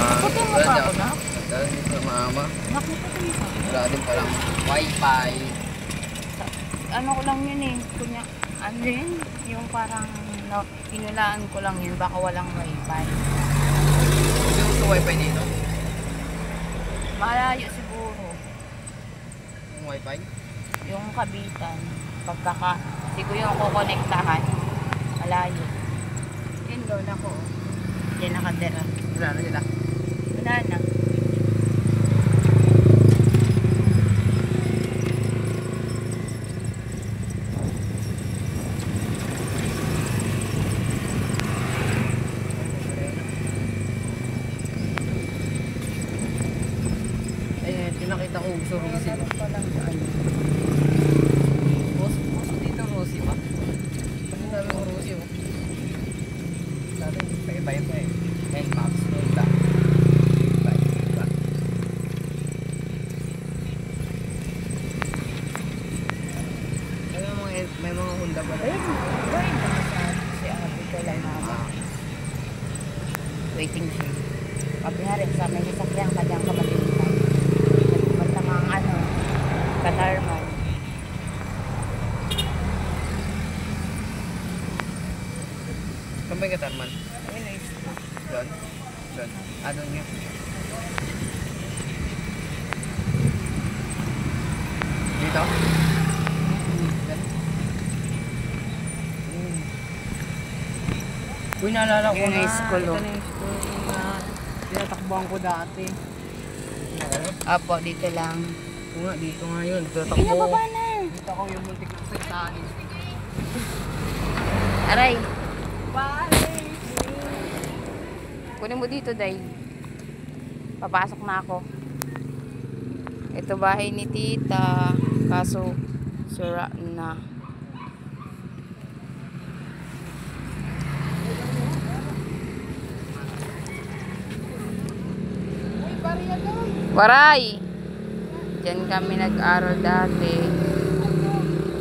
Nakutin mo pa ako na? Dahil sa mama. Nakutin mo. Wala din palang wifi. Ano ko lang yun eh. Kunya, ano yun? Yung parang pinulaan ko lang yun. Baka walang wifi. Yung sa wifi dito? Malayo siguro. Yung wifi? Yung kabitan. Siguro yung kukonektahan. Malayo. Yun lola ko. Diyan nakatira. Wala na sila. Wala na. Ayun, pinakita ko gusto rin sila. Puso dito Rosie pa. Kasi sabi ko Rosie oh. Sabi ko paiba pa eh. 10 maps doon lang. Iba. May mga Honda ba na? Ayun. Ayun. Si Ate ko lang na. Waiting siya. Pagbiharin sa may sasakyan ka dyan ka matinipan. Basta mga ano, katarman. Saan ba yung Katarman? Ayun is. Doon? Doon. Doon yun. Dito? Uy, naalala ko Yun na. yung school, Ito oh. na yung school na tinatakbuhan ko dati. Apo, dito lang. Oo nga, dito nga yun. Tinatakbo. Pinababa na. Dito ako yung muntik na saltaan. Aray. Kunin mo dito, Day. Papasok na ako. Ito bahay ni Tita. Kaso, sura na. Waray! Diyan kami nag-aral dati.